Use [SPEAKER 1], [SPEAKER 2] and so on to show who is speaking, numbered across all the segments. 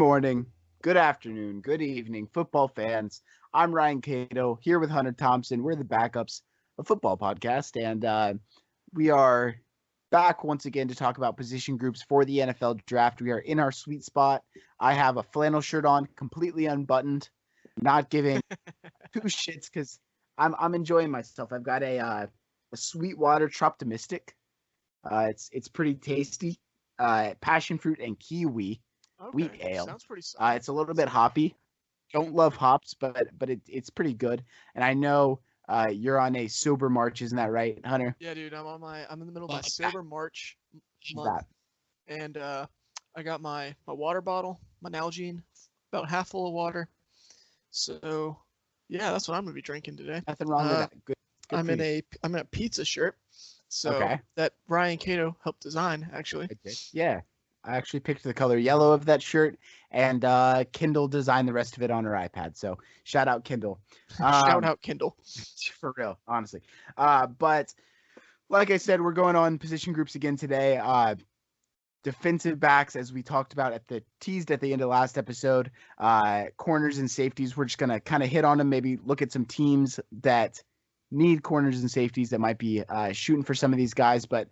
[SPEAKER 1] morning, good afternoon, good evening, football fans. I'm Ryan Cato here with Hunter Thompson. We're the Backups, a football podcast, and we are back once again to talk about position groups for the NFL draft. We are in our sweet spot. I have a flannel shirt on, completely unbuttoned, not giving two shits because I'm enjoying myself. I've got a Sweetwater Troptomistic. It's pretty tasty. Passion fruit and kiwi wheat
[SPEAKER 2] Okay,
[SPEAKER 1] ale.
[SPEAKER 2] sounds pretty solid.
[SPEAKER 1] It's a little bit hoppy. Don't love hops, but it's pretty good. And I know you're on a sober march, isn't that right, Hunter?
[SPEAKER 2] Yeah, dude, I'm in the middle of my sober March month,
[SPEAKER 1] That.
[SPEAKER 2] and I got my water bottle, my Nalgene, about half full of water. So, yeah, that's what I'm gonna be drinking today.
[SPEAKER 1] Nothing wrong with that. Good
[SPEAKER 2] I'm
[SPEAKER 1] for
[SPEAKER 2] in
[SPEAKER 1] you.
[SPEAKER 2] I'm in a pizza shirt. So
[SPEAKER 1] Okay.
[SPEAKER 2] that Ryan Cato helped design, actually.
[SPEAKER 1] I did. Yeah. I actually picked the color yellow of that shirt, and Kindle designed the rest of it on her iPad. So shout out Kindle.
[SPEAKER 2] Shout out Kindle.
[SPEAKER 1] For real, honestly. But like I said, we're going on position groups again today. Defensive backs, as we talked about teased at the end of last episode, corners and safeties. We're just gonna kind of hit on them, maybe look at some teams that need corners and safeties that might be shooting for some of these guys. But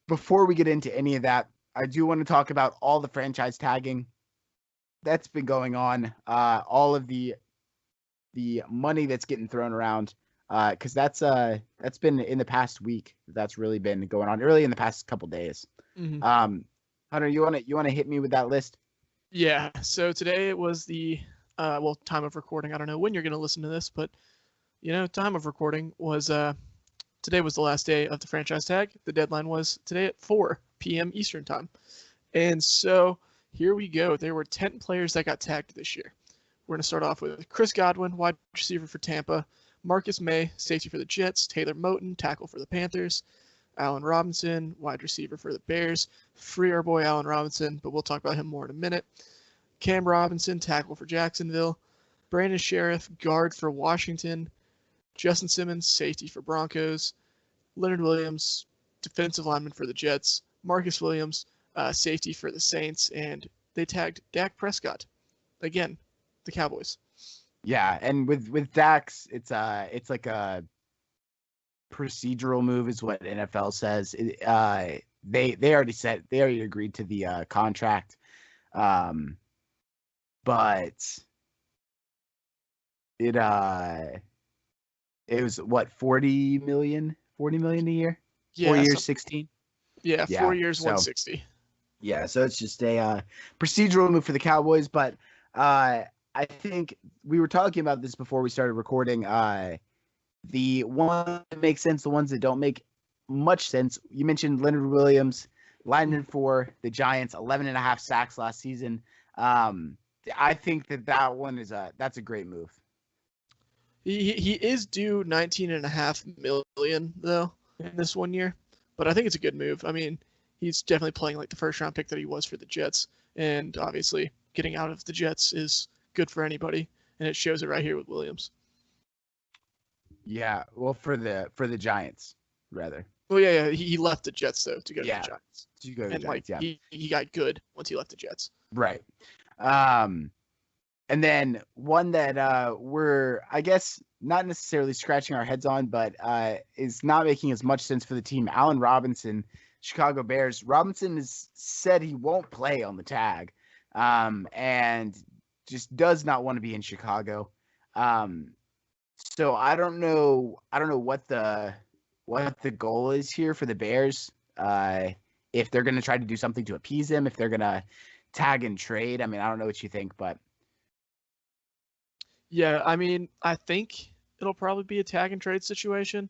[SPEAKER 1] before we get into any of that, I do want to talk about all the franchise tagging that's been going on, all of the money that's getting thrown around, because that's been in the past week. That's really been going on, really in the past couple days.
[SPEAKER 2] Mm-hmm.
[SPEAKER 1] Hunter, you wanna hit me with that list?
[SPEAKER 2] Yeah. So today it was the time of recording. I don't know when you're gonna listen to this, but time of recording was today was the last day of the franchise tag. The deadline was today at 4 p.m. Eastern time. And so here we go. There were 10 players that got tagged this year. We're going to start off with Chris Godwin, wide receiver for Tampa, Marcus May, safety for the Jets, Taylor Moton, tackle for the Panthers, Allen Robinson, wide receiver for the Bears. Free our boy Allen Robinson, but we'll talk about him more in a minute. Cam Robinson, tackle for Jacksonville. Brandon Sheriff, guard for Washington. Justin Simmons, safety for Broncos. Leonard Williams, defensive lineman for the Jets. Marcus Williams, safety for the Saints. And they tagged Dak Prescott. Again, the Cowboys.
[SPEAKER 1] Yeah, and with Dax, it's like a procedural move, is what NFL says. They already agreed to the contract, but it was what 40 million a year,
[SPEAKER 2] Yeah,
[SPEAKER 1] 4 years, 16.
[SPEAKER 2] Yeah, 4 years,
[SPEAKER 1] so
[SPEAKER 2] 160.
[SPEAKER 1] Yeah, so it's just a procedural move for the Cowboys, but I think we were talking about this before we started recording. The ones that make sense, the ones that don't make much sense. You mentioned Leonard Williams, lineman for the Giants, 11.5 sacks last season. I think that one that's a great move.
[SPEAKER 2] He is due 19.5 million though in this 1 year, but I think it's a good move. I mean, he's definitely playing like the first round pick that he was for the Jets, and obviously getting out of the Jets is good for anybody, and it shows it right here with Williams.
[SPEAKER 1] Yeah, well, for the Giants, rather.
[SPEAKER 2] Well, yeah, he left the Jets though to go to the Giants.
[SPEAKER 1] To go to the Giants,
[SPEAKER 2] he got good once he left the Jets.
[SPEAKER 1] Right. And then one that we're, I guess, not necessarily scratching our heads on, but is not making as much sense for the team. Allen Robinson, Chicago Bears. Robinson has said he won't play on the tag, and just does not want to be in Chicago. So I don't know what the goal is here for the Bears. If they're going to try to do something to appease him, if they're going to tag and trade. I mean, I don't know what you think, but
[SPEAKER 2] yeah, I mean, I think it'll probably be a tag and trade situation.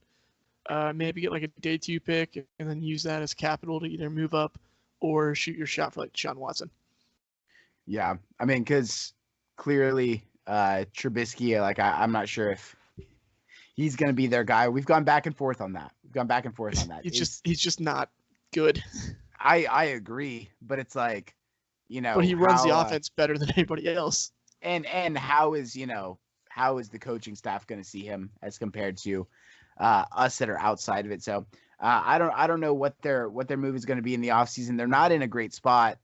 [SPEAKER 2] Maybe get like a day 2 pick and then use that as capital to either move up or shoot your shot for like Deshaun Watson.
[SPEAKER 1] Yeah, I mean, because clearly Trubisky, like I'm not sure if he's going to be their guy. We've gone back and forth on that.
[SPEAKER 2] He's just not good.
[SPEAKER 1] I agree, but it's like,
[SPEAKER 2] but he runs the offense better than anybody else.
[SPEAKER 1] And how is the coaching staff going to see him as compared to us that are outside of it? So I don't know what their move is going to be in the offseason. They're not in a great spot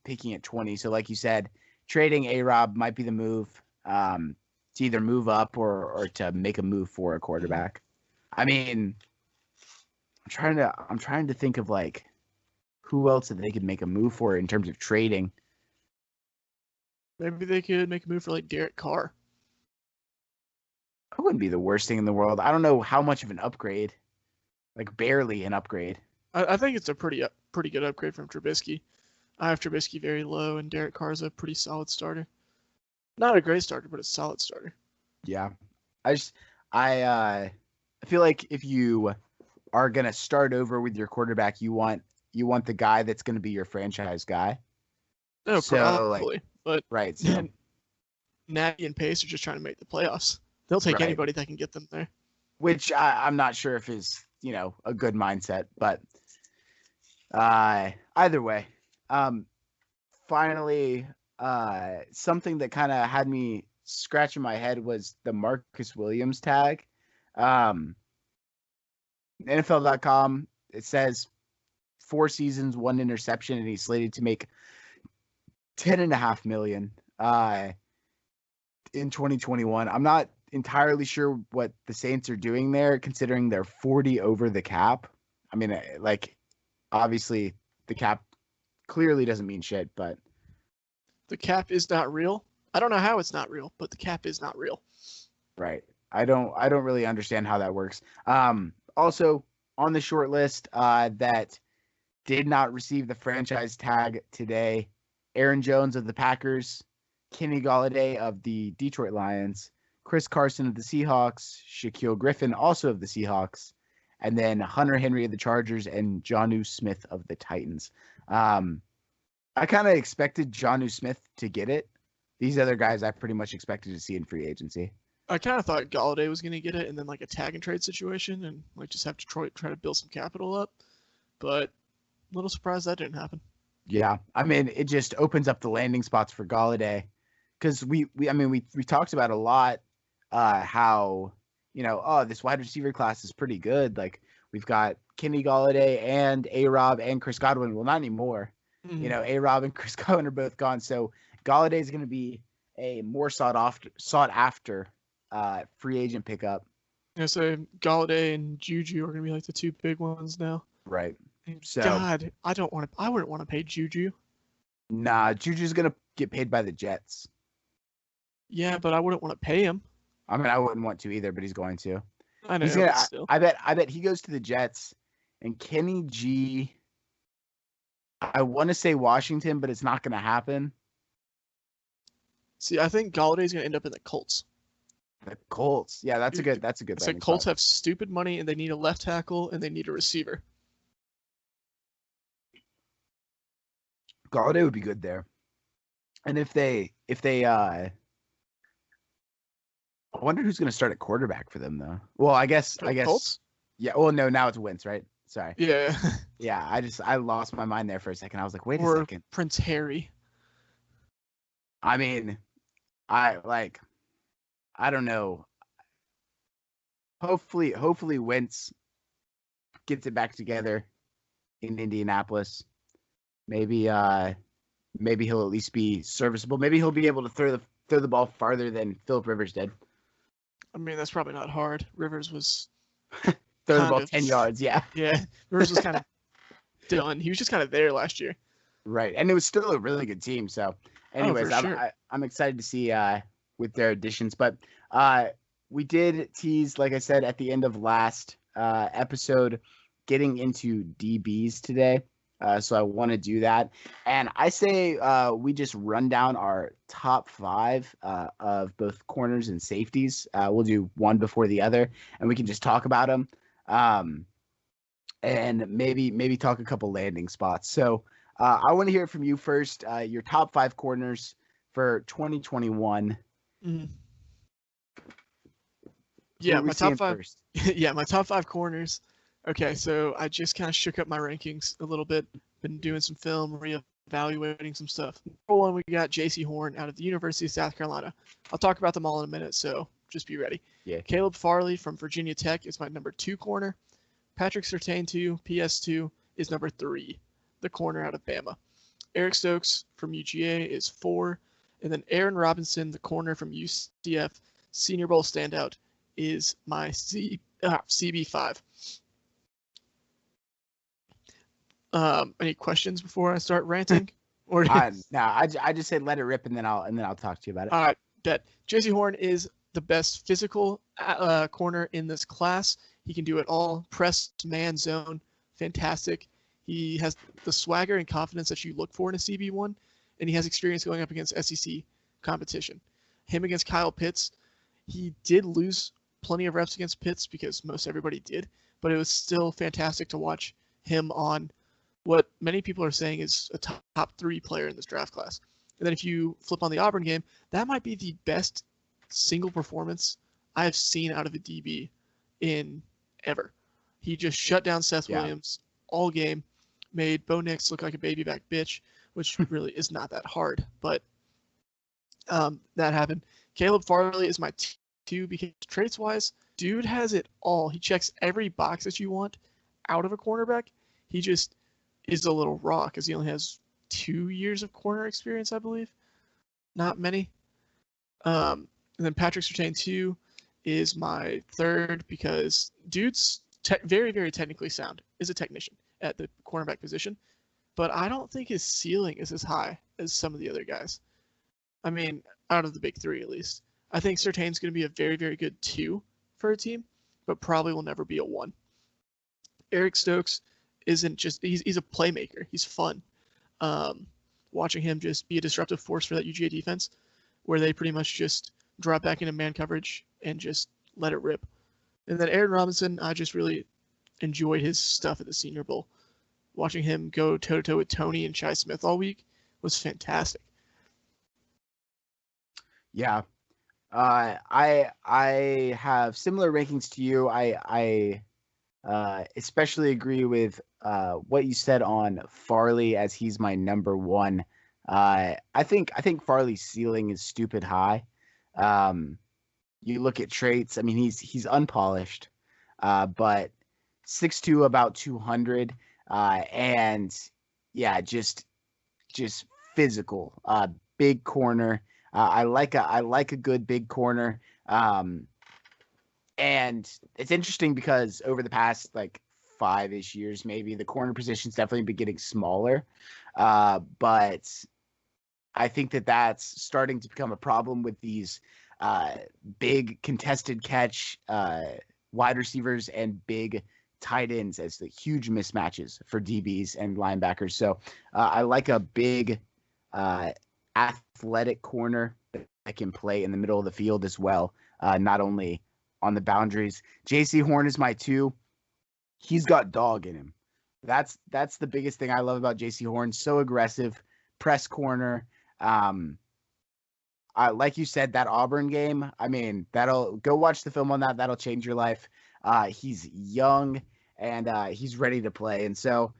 [SPEAKER 1] picking at 20. So like you said, trading A-Rob might be the move, to either move up or to make a move for a quarterback. I mean, I'm trying to think of like who else that they could make a move for in terms of trading.
[SPEAKER 2] Maybe they could make a move for like Derek Carr.
[SPEAKER 1] That wouldn't be the worst thing in the world. I don't know how much of an upgrade, like barely an upgrade.
[SPEAKER 2] I think it's a pretty good upgrade from Trubisky. I have Trubisky very low, and Derek Carr's a pretty solid starter. Not a great starter, but a solid starter.
[SPEAKER 1] Yeah, I feel like if you are gonna start over with your quarterback, you want the guy that's gonna be your franchise guy.
[SPEAKER 2] No,
[SPEAKER 1] So,
[SPEAKER 2] probably. But
[SPEAKER 1] Right. So,
[SPEAKER 2] Nagy and Pace are just trying to make the playoffs. They'll take
[SPEAKER 1] Right.
[SPEAKER 2] anybody that can get them there.
[SPEAKER 1] which I'm not sure if is a good mindset, but either way, finally, something that kind of had me scratching my head was the Marcus Williams tag. NFL.com, it says 4 seasons, 1 interception, and he's slated to make $10.5 million in 2021. I'm not entirely sure what the Saints are doing there, considering they're 40 over the cap. I mean, like, obviously the cap clearly doesn't mean shit, but
[SPEAKER 2] The cap is not real. I don't know how it's not real, but the cap is not real.
[SPEAKER 1] right. I don't really understand how that works. Also on the short list that did not receive the franchise tag today, Aaron Jones of the Packers, Kenny Golladay of the Detroit Lions, Chris Carson of the Seahawks, Shaquille Griffin also of the Seahawks, and then Hunter Henry of the Chargers and Jonnu Smith of the Titans. I kind of expected Jonnu Smith to get it. These other guys I pretty much expected to see in free agency.
[SPEAKER 2] I kind of thought Golladay was going to get it, and then like a tag and trade situation, and like just have Detroit try to build some capital up. But a little surprised that didn't happen.
[SPEAKER 1] Yeah, I mean, it just opens up the landing spots for Golladay, because we talked about a lot how this wide receiver class is pretty good. Like, we've got Kenny Golladay and A-Rob and Chris Godwin. Well, not anymore.
[SPEAKER 2] Mm-hmm.
[SPEAKER 1] A-Rob and Chris Godwin are both gone, so Golladay is going to be a more sought after free agent pickup.
[SPEAKER 2] Yeah, so Golladay and Juju are going to be like the 2 big ones now.
[SPEAKER 1] Right. So,
[SPEAKER 2] God, I wouldn't want to pay Juju.
[SPEAKER 1] Nah, Juju's going to get paid by the Jets.
[SPEAKER 2] Yeah, but I wouldn't want to pay him.
[SPEAKER 1] I mean, I wouldn't want to either, but he's going to.
[SPEAKER 2] I know.
[SPEAKER 1] But
[SPEAKER 2] still.
[SPEAKER 1] I bet he goes to the Jets, and Kenny G. I want to say Washington, but it's not going to happen.
[SPEAKER 2] See, I think Galladay's going to end up in the Colts.
[SPEAKER 1] The Colts, yeah, that's a good.
[SPEAKER 2] So Colts have stupid money, and they need a left tackle, and they need a receiver.
[SPEAKER 1] Galladay would be good there, and if they, I wonder who's going to start at quarterback for them though. Well, I guess.
[SPEAKER 2] Colts?
[SPEAKER 1] Yeah. Well, no, now it's Wentz, right? Sorry.
[SPEAKER 2] Yeah.
[SPEAKER 1] Yeah, I lost my mind there for a second. I was like, wait a second.
[SPEAKER 2] Prince Harry.
[SPEAKER 1] I mean, I don't know. Hopefully Wentz gets it back together in Indianapolis. Maybe he'll at least be serviceable. Maybe he'll be able to throw the ball farther than Philip Rivers did.
[SPEAKER 2] I mean, that's probably not hard. Rivers was
[SPEAKER 1] throw the ball 10 yards, yeah.
[SPEAKER 2] Yeah, Rivers was kind of done. He was just kind of there last year.
[SPEAKER 1] Right, and it was still a really good team. So, anyways,
[SPEAKER 2] sure.
[SPEAKER 1] I'm excited to see with their additions. But we did tease, like I said, at the end of last episode, getting into DBs today. So I want to do that. And I say we just run down our top 5 of both corners and safeties. We'll do one before the other, and we can just talk about them. And maybe talk a couple landing spots. So I want to hear from you first. Your top 5 corners for 2021.
[SPEAKER 2] Mm-hmm. Yeah, my top 5. First? Yeah, my top 5 corners. Okay, so I just kind of shook up my rankings a little bit. Been doing some film, reevaluating some stuff. Number 1, we got J.C. Horn out of the University of South Carolina. I'll talk about them all in a minute, so just be ready.
[SPEAKER 1] Yeah.
[SPEAKER 2] Caleb Farley from Virginia Tech is my number 2 corner. Patrick Surtain, PS2, is number 3, the corner out of Bama. Eric Stokes from UGA is 4. And then Aaron Robinson, the corner from UCF, Senior Bowl standout, is my CB5. Any questions before I start ranting? Or
[SPEAKER 1] No, I just said let it rip, and then I'll talk to you about it.
[SPEAKER 2] all right, bet. J.C. Horn is the best physical corner in this class. He can do it all: press, man, zone, fantastic. He has the swagger and confidence that you look for in a CB1, and he has experience going up against SEC competition. Him against Kyle Pitts, he did lose plenty of reps against Pitts because most everybody did, but it was still fantastic to watch him on what many people are saying is a top 3 player in this draft class. And then if you flip on the Auburn game, that might be the best single performance I have seen out of a DB in ever. He just shut down Seth Williams all game, made Bo Nix look like a baby back bitch, which really is not that hard, but that happened. Caleb Farley is my 2 because traits-wise, dude has it all. He checks every box that you want out of a cornerback. He just is a little raw because he only has 2 years of corner experience, I believe. Not many. And then Patrick Surtain 2 is my 3rd because dude's very, very technically sound, is a technician at the cornerback position, but I don't think his ceiling is as high as some of the other guys. I mean, out of the big 3 at least. I think Surtain's going to be a very, very good 2 for a team, but probably will never be a 1. Eric Stokes isn't just, he's a playmaker. He's fun. Watching him just be a disruptive force for that UGA defense, where they pretty much just drop back into man coverage and just let it rip. And then Aaron Robinson, I just really enjoyed his stuff at the Senior Bowl. Watching him go toe-to-toe with Tony and Shi Smith all week was fantastic.
[SPEAKER 1] Yeah. I have similar rankings to you. I especially agree with what you said on Farley, as he's my number 1. I think Farley's ceiling is stupid high. You look at traits. I mean, he's unpolished, but 6'2", about 200, and yeah, just physical. Big corner. I like a good big corner. And it's interesting because over the past like 5-ish years, maybe the corner position's definitely been getting smaller. But I think that's starting to become a problem with these big contested catch wide receivers and big tight ends as the huge mismatches for DBs and linebackers. So I like a big athletic corner that can play in the middle of the field as well, not only on the boundaries. J.C. Horn is my 2. He's got dog in him. That's the biggest thing I love about J.C. Horn. So aggressive, press corner. Like you said, that Auburn game, I mean, that'll go watch the film on that. That'll change your life. He's young and he's ready to play. And so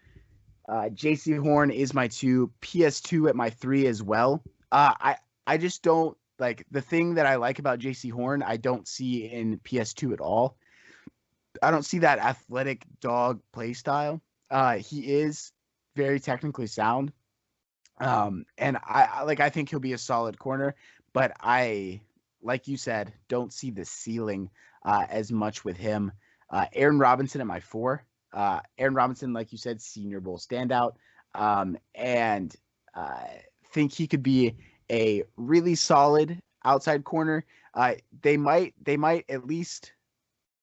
[SPEAKER 1] J.C. Horn is my 2, PS2 at my 3 as well. I just don't like the thing that I like about J.C. Horn. I don't see in PS2 at all. I don't see that athletic dog play style. He is very technically sound. And I think he'll be a solid corner, but I, like you said, don't see the ceiling as much with him. Aaron Robinson at my 4. Aaron Robinson, like you said, Senior Bowl standout, and think he could be a really solid outside corner. They might at least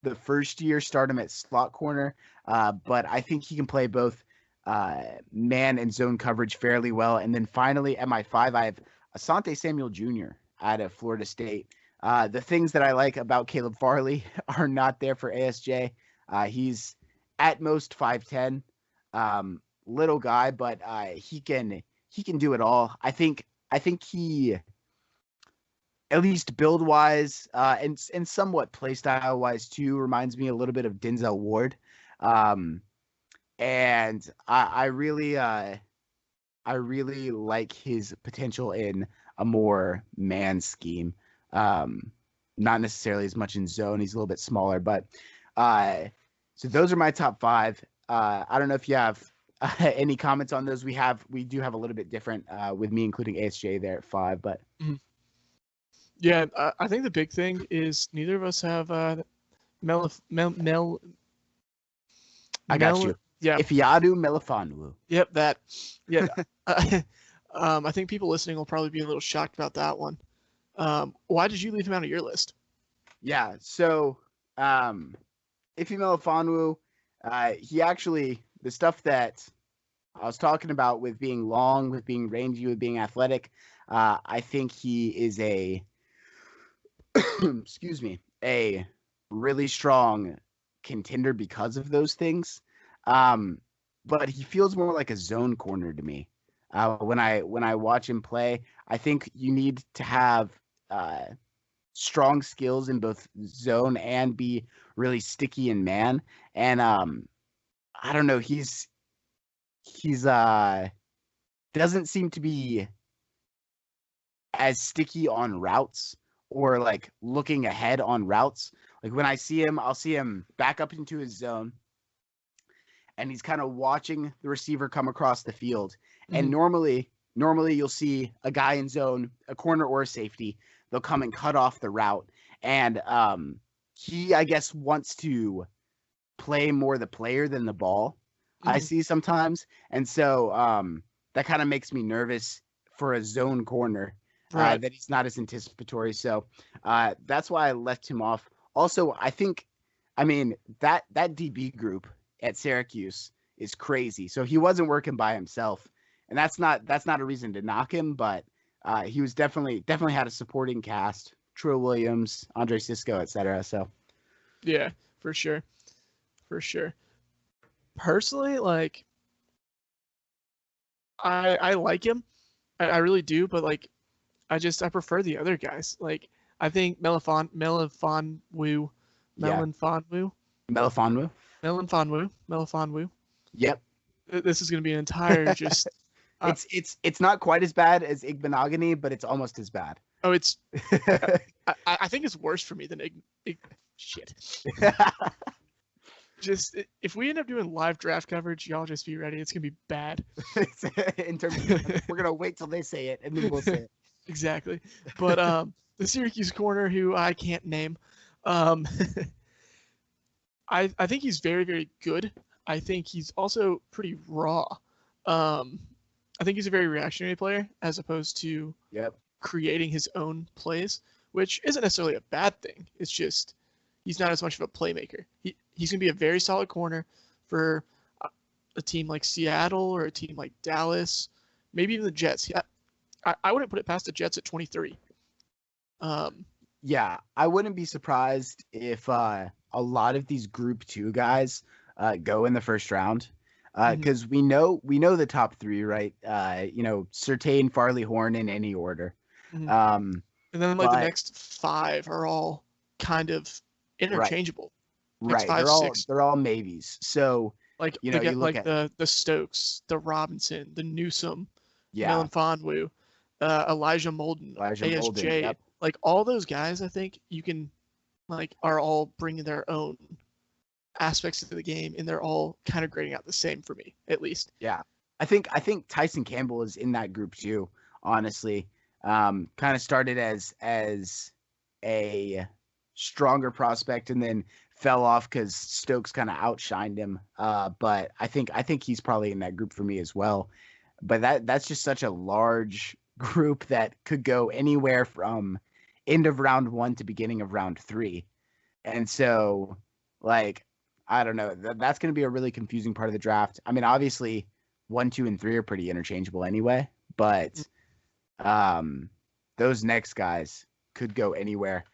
[SPEAKER 1] the first year start him at slot corner, but I think he can play both man and zone coverage fairly well. And then finally at my 5, I have Asante Samuel Jr. out of Florida State. The things that I like about Caleb Farley are not there for ASJ. He's at most 5'10", little guy, but he can do it all. I think he, at least build wise, and somewhat play style wise too, reminds me a little bit of Denzel Ward. And I really like his potential in a more man scheme. Not necessarily as much in zone. He's a little bit smaller, but so those are my top 5. I don't know if you have Any comments on those? We do have a little bit different with me including ASJ there at 5, but
[SPEAKER 2] Yeah, I think the big thing is neither of us have Mel Mel
[SPEAKER 1] I got you.
[SPEAKER 2] Yeah.
[SPEAKER 1] Ifeadu Melifonwu.
[SPEAKER 2] Yep, that. Yeah. I think people listening will probably be a little shocked about that one. Why did you leave him out of your list?
[SPEAKER 1] Yeah, so Ife Melifonwu, he actually, the stuff that I was talking about with being long, with being rangy, with being athletic, I think he is a excuse me, a really strong contender because of those things. But he feels more like a zone corner to me. When I watch him play, I think you need to have strong skills in both zone and be really sticky in man. And I don't know, he's doesn't seem to be as sticky on routes or like looking ahead on routes. Like when I see him, I'll see him back up into his zone and he's kind of watching the receiver come across the field. And normally you'll see a guy in zone, a corner or a safety, they'll come and cut off the route. And he, I guess, wants to play more the player than the ball. I see sometimes. And so that kind of makes me nervous for a zone corner.
[SPEAKER 2] Right.
[SPEAKER 1] That he's not as anticipatory. So that's why I left him off. Also, I mean, that DB group at Syracuse is crazy. So he wasn't working by himself. And that's not a reason to knock him, but he was definitely had a supporting cast. Trill Williams, Andre Cisco, etc. So
[SPEAKER 2] yeah, for sure. For sure. Personally, like I like him. I really do, but like I prefer the other guys. Like I think Melifonwu.
[SPEAKER 1] Yep.
[SPEAKER 2] This is going to be an entire just.
[SPEAKER 1] It's not quite as bad as Igbenogany, but it's almost as bad.
[SPEAKER 2] Oh, it's. I think it's worse for me than shit. Just if we end up doing live draft coverage, y'all just be ready. It's gonna be bad.
[SPEAKER 1] In terms of, we're gonna wait till they say it and then we'll say it.
[SPEAKER 2] Exactly. But the Syracuse corner, who I can't name, I think he's very, very good. I think he's also pretty raw. I think he's a very reactionary player as opposed to creating his own plays, which isn't necessarily a bad thing. It's just he's not as much of a playmaker. He's going to be a very solid corner for a team like Seattle or a team like Dallas, maybe even the Jets. I wouldn't put it past the Jets at 23.
[SPEAKER 1] Yeah, I wouldn't be surprised if a lot of these Group 2 guys go in the first round. Because we know the top 3, right? Surtain, Farley, Horn in any order.
[SPEAKER 2] And then the next 5 are all kind of interchangeable.
[SPEAKER 1] Right. They're all maybes. So
[SPEAKER 2] like you look at the Stokes, the Robinson, the Newsome, Melifonwu, Elijah Molden, ASJ.
[SPEAKER 1] Yep.
[SPEAKER 2] Like all those guys, I think you can are all bringing their own aspects of the game, and they're all kind of grading out the same for me, at least.
[SPEAKER 1] Yeah, I think Tyson Campbell is in that group too. Honestly, kind of started as a stronger prospect and then fell off because Stokes kind of outshined him. But I think he's probably in that group for me as well. But that's just such a large group that could go anywhere from end of round 1 to beginning of round 3, and so I don't know. That's going to be a really confusing part of the draft. I mean, obviously, 1, 2, and 3 are pretty interchangeable anyway, but those next guys could go anywhere.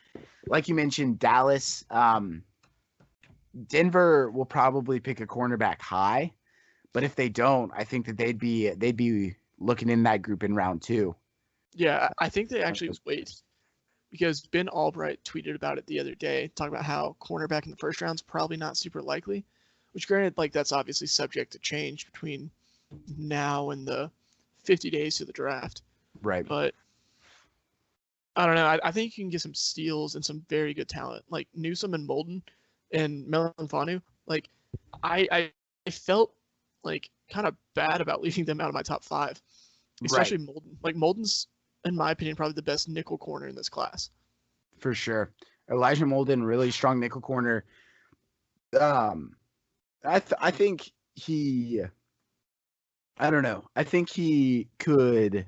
[SPEAKER 1] Like you mentioned, Dallas, Denver will probably pick a cornerback high, but if they don't, I think that they'd be looking in that group in round 2.
[SPEAKER 2] Yeah, I think they actually wait. Because Ben Albright tweeted about it the other day, talking about how cornerback in the first round is probably not super likely, which granted, that's obviously subject to change between now and the 50 days to the draft.
[SPEAKER 1] Right.
[SPEAKER 2] But I don't know. I think you can get some steals and some very good talent, like Newsome and Molden and Melifonwu. I felt like kind of bad about leaving them out of my top 5, especially
[SPEAKER 1] Right.
[SPEAKER 2] Molden. Like Molden's, in my opinion, probably the best nickel corner in this class.
[SPEAKER 1] For sure. Elijah Molden, really strong nickel corner. Um, I think he, I don't know. I think he could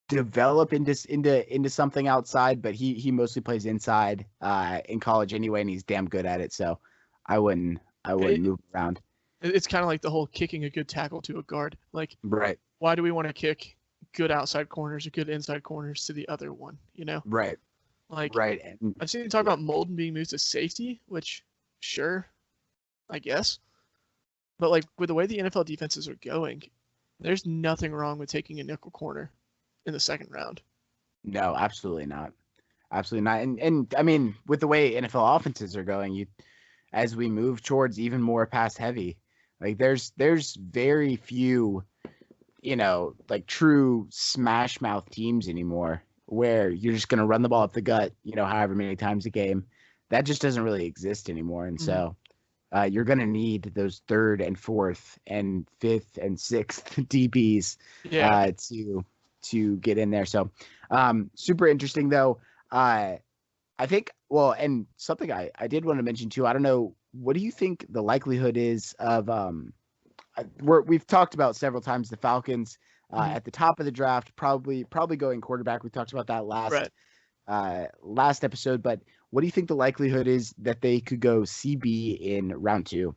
[SPEAKER 1] develop into something outside, but he mostly plays inside in college anyway, and he's damn good at it. So I wouldn't move around.
[SPEAKER 2] It's kind of like the whole kicking a good tackle to a guard. Like,
[SPEAKER 1] Right.
[SPEAKER 2] why do we want to kick good outside corners or good inside corners to the other one? You know,
[SPEAKER 1] Right.
[SPEAKER 2] like
[SPEAKER 1] Right. And
[SPEAKER 2] I've seen you talk about Molden being moved to safety, which sure, I guess, but like with the way the NFL defenses are going, there's nothing wrong with taking a nickel corner in the second round.
[SPEAKER 1] no, absolutely not. Absolutely not. And I mean, with the way NFL offenses are going, as we move towards even more pass heavy, like there's very few, like true smash mouth teams anymore where you're just going to run the ball up the gut, however many times a game. That just doesn't really exist anymore. And so you're going to need those third and fourth and fifth and sixth DBs to get in there. So super interesting though. I think, well, and something I did want to mention too, I don't know, what do you think the likelihood is of, we've talked about several times the Falcons at the top of the draft, probably going quarterback. We talked about that last episode, but what do you think the likelihood is that they could go CB in round 2?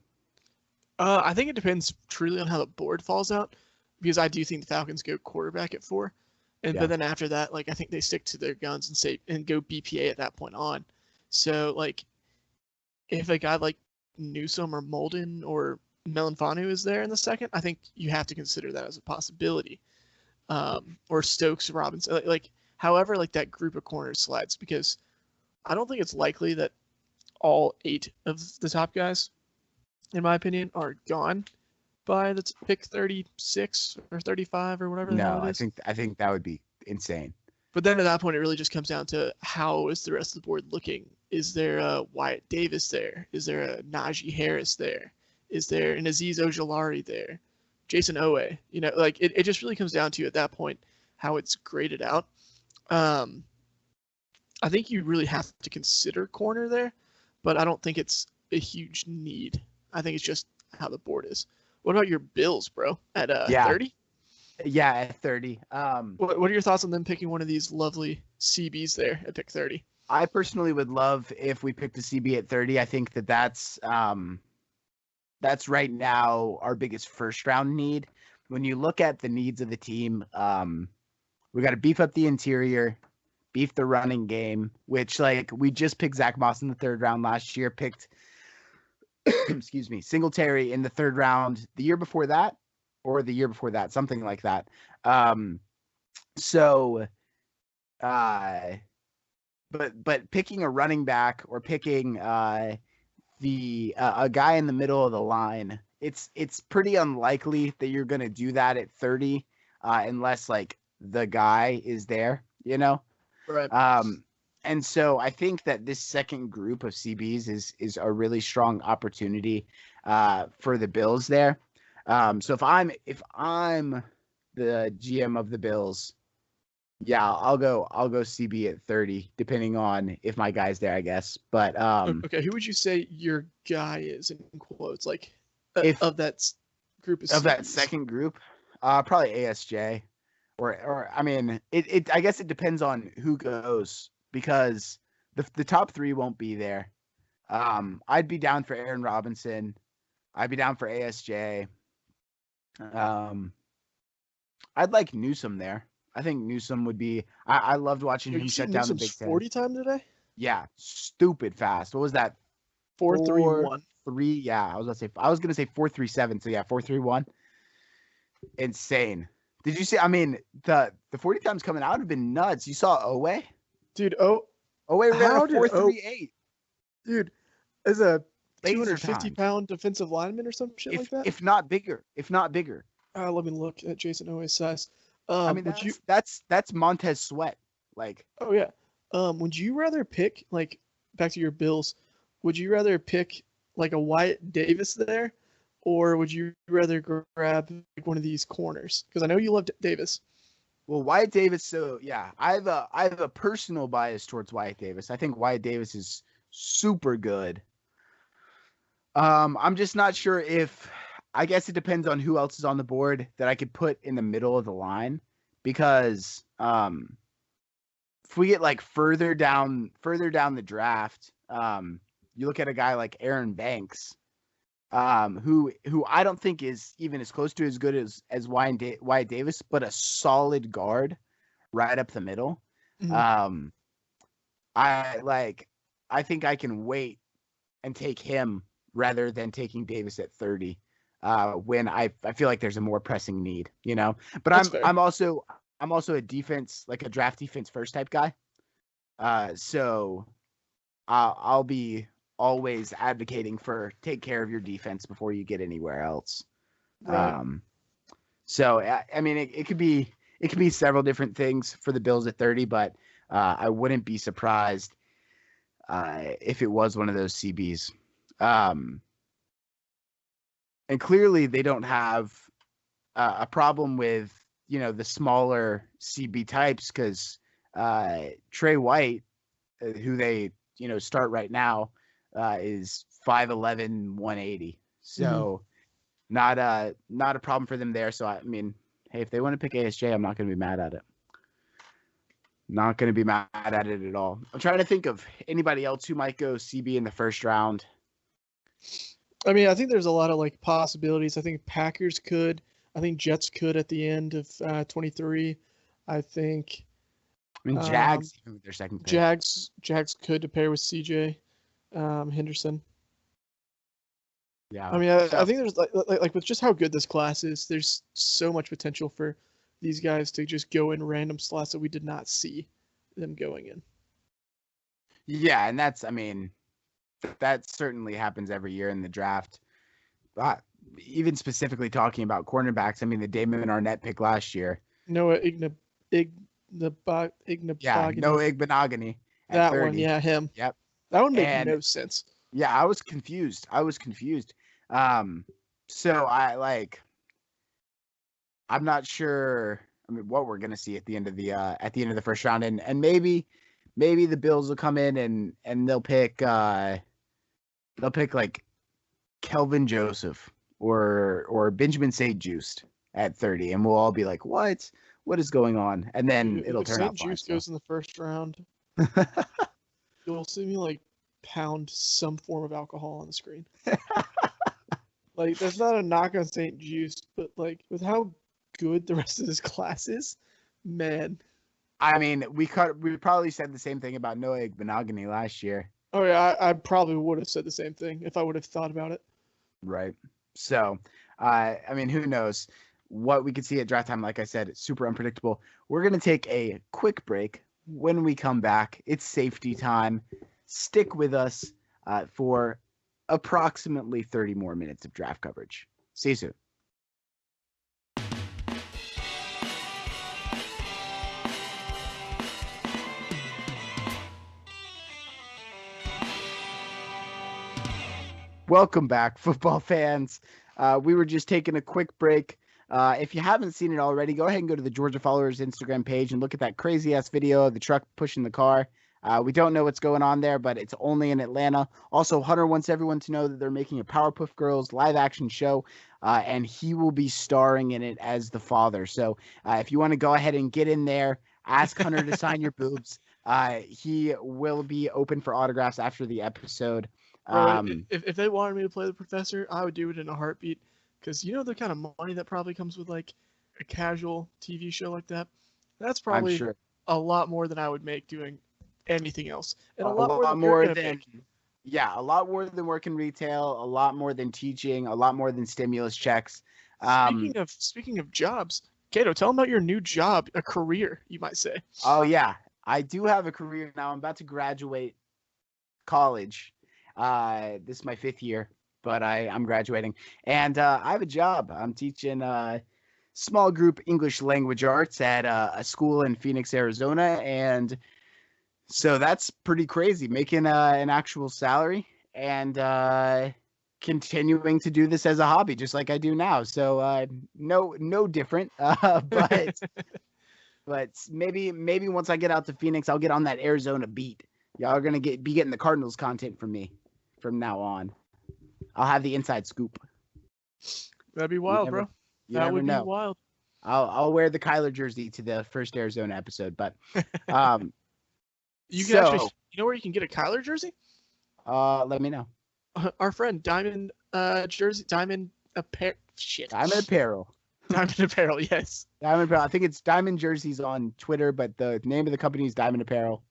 [SPEAKER 2] I think it depends truly on how the board falls out, because I do think the Falcons go quarterback at 4. But then after that, like I think they stick to their guns and go BPA at that point on. So like, if a guy like Newsome or Molden or Melanfanu is there in the second, I think you have to consider that as a possibility. Or Stokes Robinson, like however like that group of corners slides, because I don't think it's likely that all 8 of the top guys, in my opinion, are gone by the pick 36 or 35 or whatever the hell it is.
[SPEAKER 1] I think that would be insane.
[SPEAKER 2] But then at that point, it really just comes down to how is the rest of the board looking? Is there a Wyatt Davis there? Is there a Najee Harris there? Is there an Azeez Ojulari there? Jason Owe? Like it just really comes down to at that point how it's graded out. I think you really have to consider corner there, but I don't think it's a huge need. I think it's just how the board is. What about your Bills, bro? At 30?
[SPEAKER 1] Yeah, at 30.
[SPEAKER 2] What are your thoughts on them picking one of these lovely CBs there at pick 30?
[SPEAKER 1] I personally would love if we picked a CB at 30. I think that's right now our biggest first round need. When you look at the needs of the team, we got to beef up the interior, beef the running game, which like we just picked Zach Moss in the 3rd round last year, picked excuse me, Singletary in the 3rd round the year before that, or the year before that, something like that. But picking a running back or picking a guy in the middle of the line, it's pretty unlikely that you're going to do that at 30 unless like the guy is there,
[SPEAKER 2] Right.
[SPEAKER 1] And so I think that this second group of CBs is a really strong opportunity for the Bills there. So if I'm the GM of the Bills, yeah, I'll go CB at 30, depending on if my guy's there, I guess. But
[SPEAKER 2] okay, who would you say your guy is in quotes, like of that group of
[SPEAKER 1] that second group? Probably ASJ, or I mean, it I guess it depends on who goes, because the top 3 won't be there. I'd be down for Aaron Robinson. I'd be down for ASJ. I'd like Newsome there. I think Newsome would be. I loved watching him shut down the Big Ten.
[SPEAKER 2] 40 time today.
[SPEAKER 1] Yeah, stupid fast. What was that?
[SPEAKER 2] 4.31.
[SPEAKER 1] 3. Yeah, I was gonna say 4.37. So yeah, 4.31. Insane. Did you see? I mean, the 40 times coming out have been nuts. You saw Owe?
[SPEAKER 2] Dude, Owe
[SPEAKER 1] ran a 4.38.
[SPEAKER 2] Dude, as a 250-pound defensive lineman or some shit like that?
[SPEAKER 1] If not bigger.
[SPEAKER 2] Let me look at Jason Owe's size.
[SPEAKER 1] I mean, that's Montez Sweat. Like,
[SPEAKER 2] oh yeah. Would you rather pick, like, back to your Bills? Would you rather pick like a Wyatt Davis there, or would you rather grab like one of these corners? Because I know you love Davis.
[SPEAKER 1] Well, Wyatt Davis. So yeah, I have a personal bias towards Wyatt Davis. I think Wyatt Davis is super good. I'm just not sure if. I guess it depends on who else is on the board that I could put in the middle of the line, because if we get like further down the draft, you look at a guy like Aaron Banks, who I don't think is even as close to as good as Wyatt Davis, but a solid guard right up the middle.
[SPEAKER 2] Mhm.
[SPEAKER 1] I think I can wait and take him rather than taking Davis at 30. When I feel like there's a more pressing need, But
[SPEAKER 2] That's fair.
[SPEAKER 1] I'm also a defense, like a draft defense first type guy. So I'll be always advocating for take care of your defense before you get anywhere else.
[SPEAKER 2] Right.
[SPEAKER 1] So I mean, it could be several different things for the Bills at 30, but I wouldn't be surprised if it was one of those CBs. And clearly they don't have a problem with, the smaller CB types, because Trey White, who they, start right now, is 5'11", 180. So not a problem for them there. So, I mean, hey, if they want to pick ASJ, I'm not going to be mad at it. Not going to be mad at it at all. I'm trying to think of anybody else who might go CB in the first round.
[SPEAKER 2] I mean, I think there's a lot of like possibilities. I think Packers could. I think Jets could at the end of 23. I think.
[SPEAKER 1] I mean, Jags even with their second pick.
[SPEAKER 2] Jags could to pair with CJ Henderson.
[SPEAKER 1] Yeah.
[SPEAKER 2] I mean, I think there's like with just how good this class is, there's so much potential for these guys to just go in random slots that we did not see them going in.
[SPEAKER 1] Yeah, and that certainly happens every year in the draft. Even specifically talking about cornerbacks, I mean, the Damon Arnett pick last year.
[SPEAKER 2] Noah
[SPEAKER 1] Yeah, Noah Igbenogany.
[SPEAKER 2] That
[SPEAKER 1] 30.
[SPEAKER 2] one, yeah, him.
[SPEAKER 1] Yep.
[SPEAKER 2] That one made no sense.
[SPEAKER 1] Yeah, I was confused. So I'm not sure. I mean, what we're gonna see at the end of the first round, and maybe the Bills will come in and they'll pick like Kelvin Joseph or Benjamin St-Juste at 30, and we'll all be like, what is going on? And then it'll turn out fine.
[SPEAKER 2] St-Juste goes in the first round. You'll see me like pound some form of alcohol on the screen. Like, that's not a knock on St-Juste, but like with how good the rest of this class is, man.
[SPEAKER 1] I mean, we probably said the same thing about Noah Igbenogany last year.
[SPEAKER 2] Oh yeah, I probably would have said the same thing if I would have thought about it.
[SPEAKER 1] Right. So, I mean, who knows what we could see at draft time? Like I said, it's super unpredictable. We're going to take a quick break. When we come back, it's safety time. Stick with us for approximately 30 more minutes of draft coverage. See you soon. Welcome back, football fans. We were just taking a quick break. If you haven't seen it already, go ahead and go to the Georgia Followers Instagram page and look at that crazy-ass video of the truck pushing the car. We don't know what's going on there, but it's only in Atlanta. Also, Hunter wants everyone to know that they're making a Powerpuff Girls live-action show, and he will be starring in it as the father. So if you want to go ahead and get in there, ask Hunter to sign your boobs. He will be open for autographs after the episode.
[SPEAKER 2] If they wanted me to play the professor, I would do it in a heartbeat, because you know the kind of money that probably comes with like a casual TV show like that. That's probably
[SPEAKER 1] sure.
[SPEAKER 2] a lot more than I would make doing anything else, and
[SPEAKER 1] a lot more than a lot more than working retail, a lot more than teaching, a lot more than stimulus checks.
[SPEAKER 2] Speaking of jobs, Kato, tell them about your new job, a career, you might say.
[SPEAKER 1] Oh yeah, I do have a career now. I'm about to graduate college. This is my 5th year, but I'm graduating, and I have a job. I'm teaching small group English language arts at a school in Phoenix, Arizona, and so that's pretty crazy, making an actual salary, and continuing to do this as a hobby, just like I do now. So no different. But maybe once I get out to Phoenix, I'll get on that Arizona beat. Y'all are gonna be getting the Cardinals content from me from now on. I'll have the inside scoop.
[SPEAKER 2] That'd be wild, bro. That would be wild.
[SPEAKER 1] I'll wear the Kyler jersey to the first Arizona episode, but
[SPEAKER 2] you can actually, you know where you can get a Kyler jersey?
[SPEAKER 1] Let me know.
[SPEAKER 2] Our friend Diamond jersey, Diamond Apparel. Shit.
[SPEAKER 1] Diamond Apparel.
[SPEAKER 2] Diamond Apparel, yes.
[SPEAKER 1] Diamond Apparel. I think it's Diamond Jerseys on Twitter, but the name of the company is Diamond Apparel.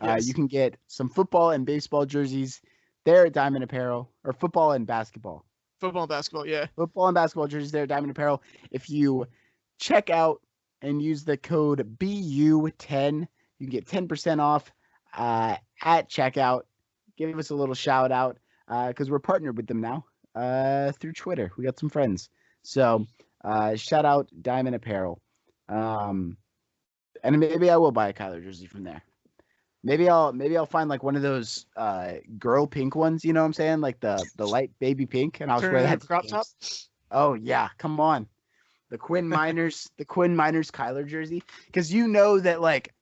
[SPEAKER 1] Yes. You can get some football and baseball jerseys there at Diamond Apparel, or football and basketball.
[SPEAKER 2] Football and basketball, yeah.
[SPEAKER 1] Football and basketball jerseys there at Diamond Apparel. If you check out and use the code BU10, you can get 10% off at checkout. Give us a little shout out because we're partnered with them now through Twitter. We got some friends. So shout out Diamond Apparel. And maybe I will buy a Kyler jersey from there. Maybe I'll find like one of those girl pink ones, you know what I'm saying? Like the light baby pink, and I'll wear that
[SPEAKER 2] crop top.
[SPEAKER 1] Oh yeah, come on. The Quinn Miners Kyler jersey. Because you know that like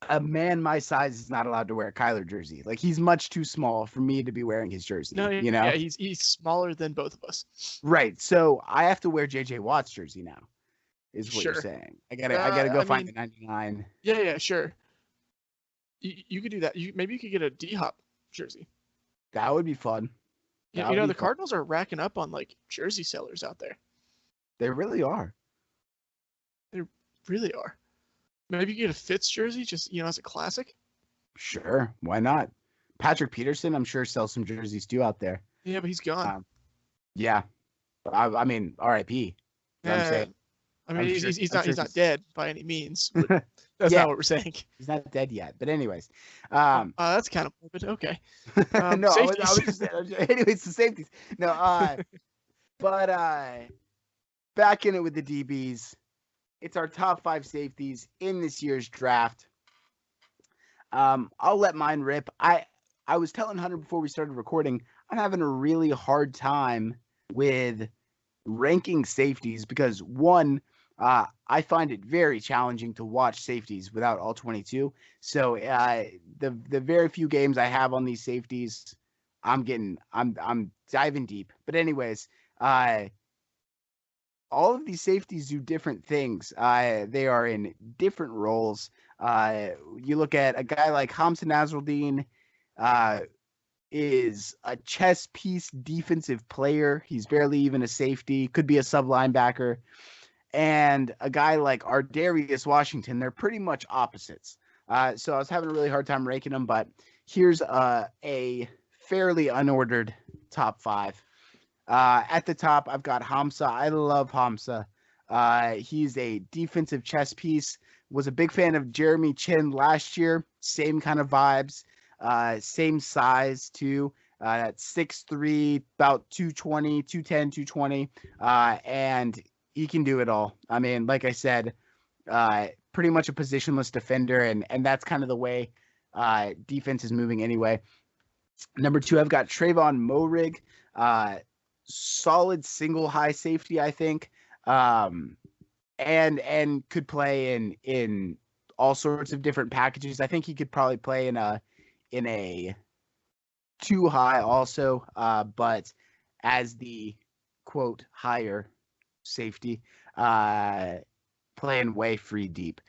[SPEAKER 1] a man my size is not allowed to wear a Kyler jersey. Like he's much too small for me to be wearing his jersey.
[SPEAKER 2] No,
[SPEAKER 1] you know?
[SPEAKER 2] Yeah, he's smaller than both of us.
[SPEAKER 1] Right. So I have to wear JJ Watt's jersey now. Is what you're saying. I gotta go find the 99.
[SPEAKER 2] Yeah, sure. You could do that. Maybe you could get a D-Hop jersey.
[SPEAKER 1] That would be fun.
[SPEAKER 2] Yeah, you know, the Cardinals are racking up on like jersey sellers out there.
[SPEAKER 1] They really are.
[SPEAKER 2] They really are. Maybe you get a Fitz jersey, just as a classic.
[SPEAKER 1] Sure, why not? Patrick Peterson, I'm sure, sells some jerseys too out there.
[SPEAKER 2] Yeah, but he's gone.
[SPEAKER 1] Yeah, I mean, R.I.P.
[SPEAKER 2] Yeah. I mean, he's not dead by any means. But that's not what we're saying.
[SPEAKER 1] He's not dead yet. But anyways,
[SPEAKER 2] that's kind of morbid. Okay.
[SPEAKER 1] No, I was just anyways the safeties. No, but back in it with the DBs. It's our top 5 safeties in this year's draft. I'll let mine rip. I was telling Hunter before we started recording, I'm having a really hard time with ranking safeties because one, I find it very challenging to watch safeties without all 22. So the very few games I have on these safeties, I'm diving deep. But anyways, all of these safeties do different things. They are in different roles. You look at a guy like Hamza Nasruddin, is a chess piece defensive player. He's barely even a safety, could be a sub linebacker. And a guy like Ardarius Washington, they're pretty much opposites. So I was having a really hard time ranking them, but here's a fairly unordered top 5. At the top, I've got Hamza. I love Hamza. He's a defensive chess piece. Was a big fan of Jeremy Chin last year. Same kind of vibes. Same size, too. At 6'3", about 220, 210, 220. And he can do it all. I mean, like I said, pretty much a positionless defender, and that's kind of the way defense is moving anyway. Number 2, I've got Trayvon Moehrig. Solid single high safety, I think. And could play in all sorts of different packages. I think he could probably play in a 2 high also, but as the quote higher safety, playing way free deep.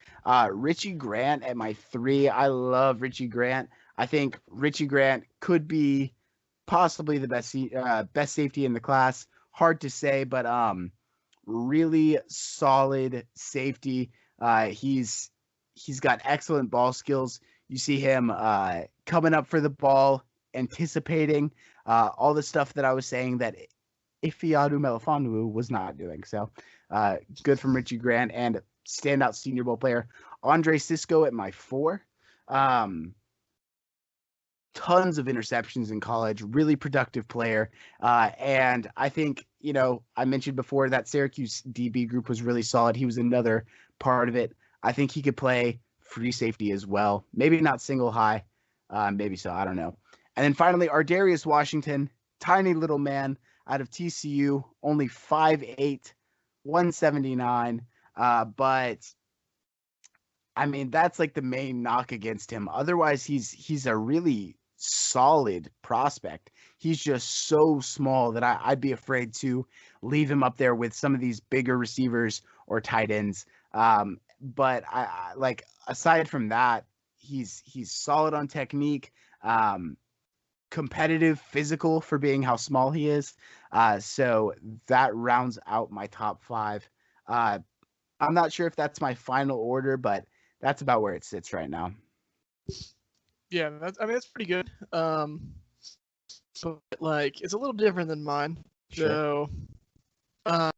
[SPEAKER 1] Richie Grant at my 3. I love Richie Grant. I think Richie Grant could be possibly the best safety in the class. Hard to say, but really solid safety. He's got excellent ball skills. You see him coming up for the ball, anticipating all the stuff that I was saying that Ifeatu Melifonwu was not doing. So good from Richie Grant, and standout Senior Bowl player Andre Cisco at my 4. Tons of interceptions in college, really productive player. And I think, I mentioned before that Syracuse DB group was really solid. He was another part of it. I think he could play free safety as well. Maybe not single high. Maybe so. I don't know. And then finally, Ardarius Washington, tiny little man out of TCU, only 5'8", 179. But I mean, that's like the main knock against him. Otherwise, he's a really solid prospect. He's just so small that I'd be afraid to leave him up there with some of these bigger receivers or tight ends. But I like, aside from that, he's solid on technique, competitive, physical for being how small he is. So that rounds out my top 5. I'm not sure if that's my final order, but that's about where it sits right now.
[SPEAKER 2] Yeah, that's pretty good. But like, it's a little different than mine.
[SPEAKER 1] Sure.
[SPEAKER 2] So,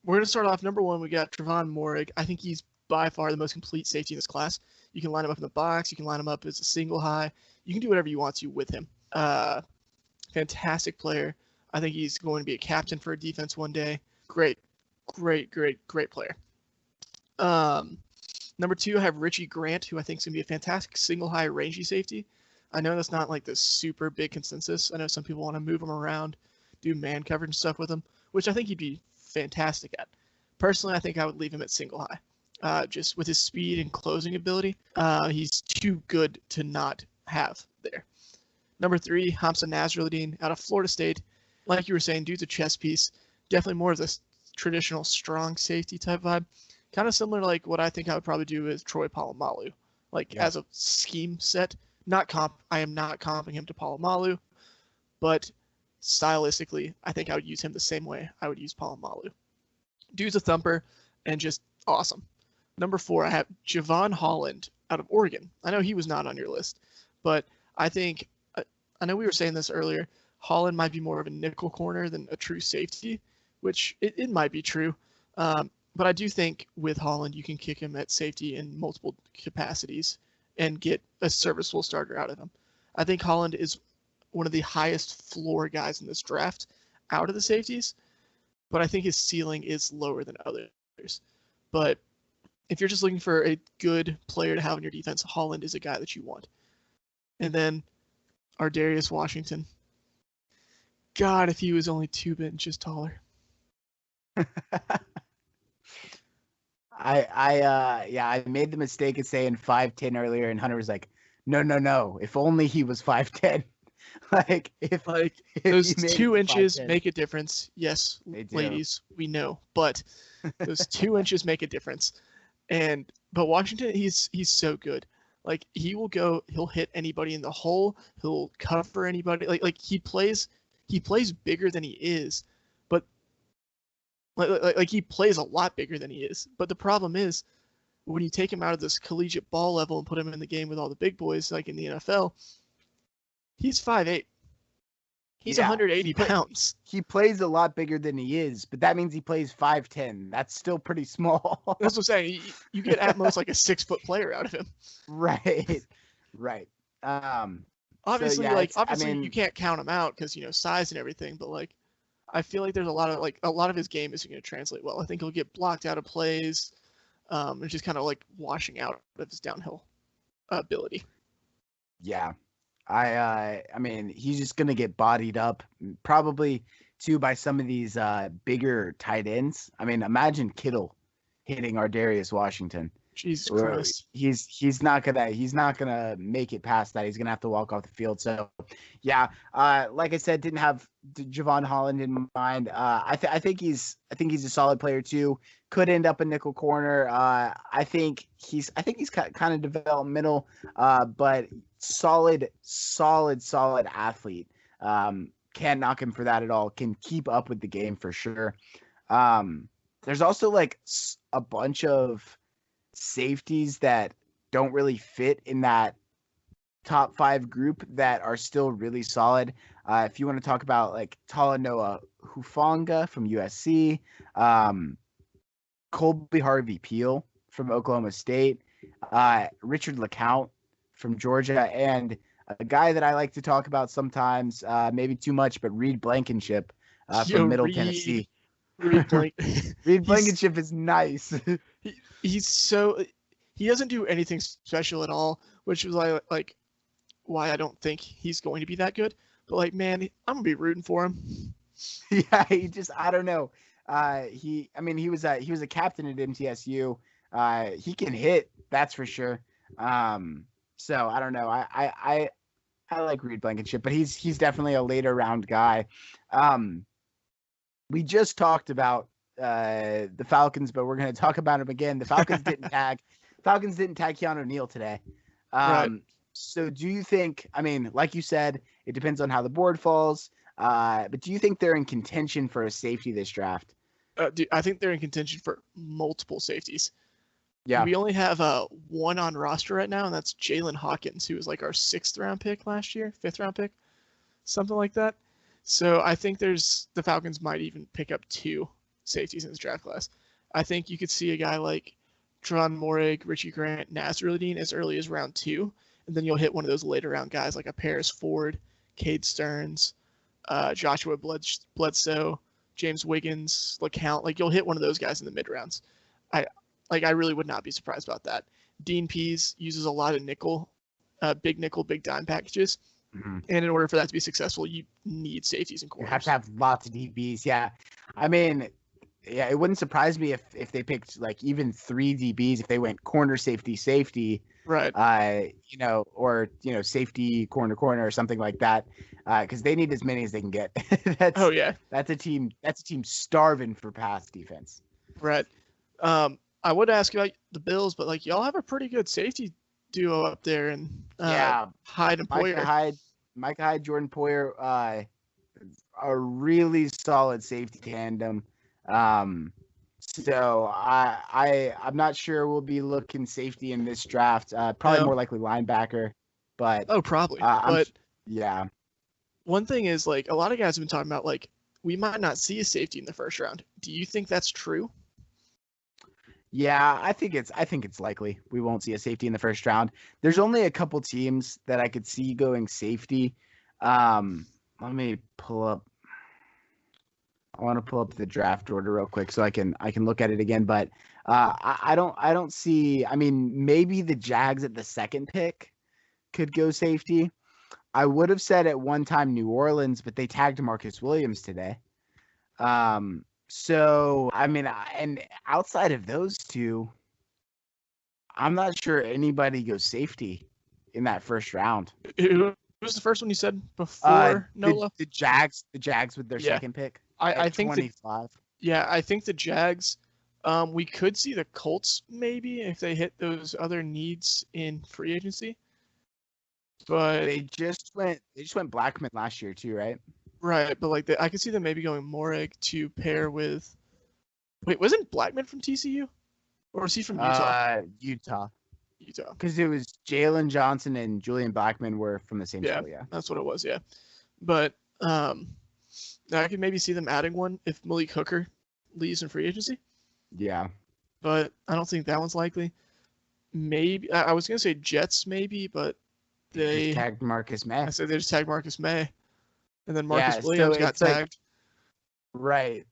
[SPEAKER 2] we're gonna start off number 1. We got Trevon Moehrig. I think he's by far the most complete safety in this class. You can line him up in the box. You can line him up as a single high. You can do whatever you want to with him. Fantastic player. I think he's going to be a captain for a defense one day. Great player. Number 2, I have Richie Grant, who I think is going to be a fantastic single high rangy safety. I know that's not like the super big consensus. I know some people want to move him around, do man coverage and stuff with him, which I think he'd be fantastic at. Personally, I think I would leave him at single high. Just with his speed and closing ability, he's too good to not have there. Number 3, Hamza Nasruddin out of Florida State. Like you were saying, dude's a chess piece. Definitely more of this traditional strong safety type vibe. Kind of similar to like what I think I would probably do with Troy Polamalu. Like, as a scheme set. I am not comping him to Polamalu, but stylistically, I think I would use him the same way I would use Polamalu. Dude's a thumper and just awesome. Number 4, I have Javon Holland out of Oregon. I know he was not on your list, but I think, I know we were saying this earlier, Holland might be more of a nickel corner than a true safety, which it might be true. But I do think with Holland, you can kick him at safety in multiple capacities and get a serviceable starter out of him. I think Holland is one of the highest floor guys in this draft out of the safeties, but I think his ceiling is lower than others. But if you're just looking for a good player to have in your defense, Holland is a guy that you want. And then Ardarius Washington. God, if he was only 2 inches taller.
[SPEAKER 1] I made the mistake of saying 5'10" earlier, and Hunter was like, no. If only he was 5'10". if
[SPEAKER 2] those 2 inches make a difference. Yes, ladies, we know, but those 2 inches make a difference. But Washington, he's so good. Like, he'll hit anybody in the hole. He'll cover anybody. Like he plays bigger than he is, but like he plays a lot bigger than he is. But the problem is, when you take him out of this collegiate ball level and put him in the game with all the big boys, like in the NFL, he's 5'8". He's 180 pounds.
[SPEAKER 1] He plays a lot bigger than he is, but that means he plays 5'10". That's still pretty small.
[SPEAKER 2] That's what I'm saying. You get at most like a 6-foot player out of him.
[SPEAKER 1] Right.
[SPEAKER 2] Obviously, you can't count him out because, size and everything. But like, I feel like there's a lot of his game isn't going to translate well. I think he'll get blocked out of plays, and just kind of like washing out of his downhill ability.
[SPEAKER 1] Yeah. I mean, he's just gonna get bodied up, probably too, by some of these bigger tight ends. I mean, imagine Kittle hitting Ardarius Washington.
[SPEAKER 2] Jesus Christ.
[SPEAKER 1] He's not gonna make it past that. He's gonna have to walk off the field. So, yeah. Like I said, didn't have Javon Holland in mind. I think he's a solid player too. Could end up a nickel corner. I think he's kind of developmental, but solid athlete. Can't knock him for that at all. Can keep up with the game for sure. There's also like a bunch of safeties that don't really fit in that top 5 group that are still really solid. If you want to talk about like Talanoa Hufanga from USC, Colby Harvey-Peel from Oklahoma State, Richard LeCount from Georgia, and a guy that I like to talk about sometimes, maybe too much, but Reed Blankenship from Middle Tennessee.
[SPEAKER 2] Reed
[SPEAKER 1] Blankenship is nice.
[SPEAKER 2] He doesn't do anything special at all, which was like why I don't think he's going to be that good. But like, man, I'm gonna be rooting for him.
[SPEAKER 1] Yeah, I don't know. He was a captain at MTSU. He can hit, that's for sure. So I don't know. I like Reed Blankenship, but he's definitely a later round guy. We just talked about the Falcons, but we're going to talk about him again. The Falcons didn't tag Keanu Neal today.
[SPEAKER 2] Right.
[SPEAKER 1] So do you think, I mean, like you said, it depends on how the board falls. But do you think they're in contention for a safety this draft?
[SPEAKER 2] Dude, I think they're in contention for multiple safeties.
[SPEAKER 1] Yeah.
[SPEAKER 2] We only have one on roster right now, and that's Jalen Hawkins, who was like our 6th-round pick last year, 5th-round pick, something like that. So I think the Falcons might even pick up 2 safeties in this draft class. I think you could see a guy like Tron Morig, Richie Grant, Nasruddin as early as round 2, and then you'll hit one of those later round guys like a Paris Ford, Cade Stearns, Joshua Bledsoe, James Wiggins, LeCount. Like, you'll hit one of those guys in the mid rounds. I really would not be surprised about that. Dean Pease uses a lot of big nickel, big dime packages. Mm-hmm. And in order for that to be successful, you need safeties and corners.
[SPEAKER 1] You have to have lots of DBs. Yeah. I mean, yeah, it wouldn't surprise me if they picked like even 3 DBs, if they went corner, safety,
[SPEAKER 2] right?
[SPEAKER 1] Or safety, corner or something like that, because they need as many as they can get. That's a team starving for pass defense.
[SPEAKER 2] Right. I would ask about the Bills, but like, y'all have a pretty good safety duo up there, and Hyde and Poyer.
[SPEAKER 1] Micah Hyde, Jordan Poyer, a really solid safety tandem. So I'm not sure we'll be looking safety in this draft. Probably more likely linebacker, but
[SPEAKER 2] probably.
[SPEAKER 1] Yeah.
[SPEAKER 2] One thing is, like, a lot of guys have been talking about, like, we might not see a safety in the first round. Do you think that's true?
[SPEAKER 1] Yeah, I think it's likely we won't see a safety in the first round. There's only a couple teams that I could see going safety. Let me pull up. I want to pull up the draft order real quick so I can look at it again. But I don't see. I mean, maybe the Jags at the 2nd pick could go safety. I would have said at one time New Orleans, but they tagged Marcus Williams today. So, I mean, and outside of those 2, I'm not sure anybody goes safety in that first round.
[SPEAKER 2] Who was the first one you said before Nola?
[SPEAKER 1] The Jags with their 2nd pick.
[SPEAKER 2] I think
[SPEAKER 1] 25.
[SPEAKER 2] I think the Jags. We could see the Colts maybe if they hit those other needs in free agency. But
[SPEAKER 1] they just went Blackman last year too, right?
[SPEAKER 2] Right, but like I could see them maybe going Morig to pair with. Wait, wasn't Blackman from TCU, or was he from Utah?
[SPEAKER 1] Utah.
[SPEAKER 2] Utah.
[SPEAKER 1] Because it was Jalen Johnson and Julian Blackman were from the same school. Yeah,
[SPEAKER 2] that's what it was. Yeah, but I could maybe see them adding one if Malik Hooker leaves in free agency.
[SPEAKER 1] Yeah,
[SPEAKER 2] but I don't think that one's likely. Maybe I was gonna say Jets, maybe, but they
[SPEAKER 1] just tagged Marcus May.
[SPEAKER 2] I said they just tagged Marcus May. And then Marcus Williams got tagged.
[SPEAKER 1] Right.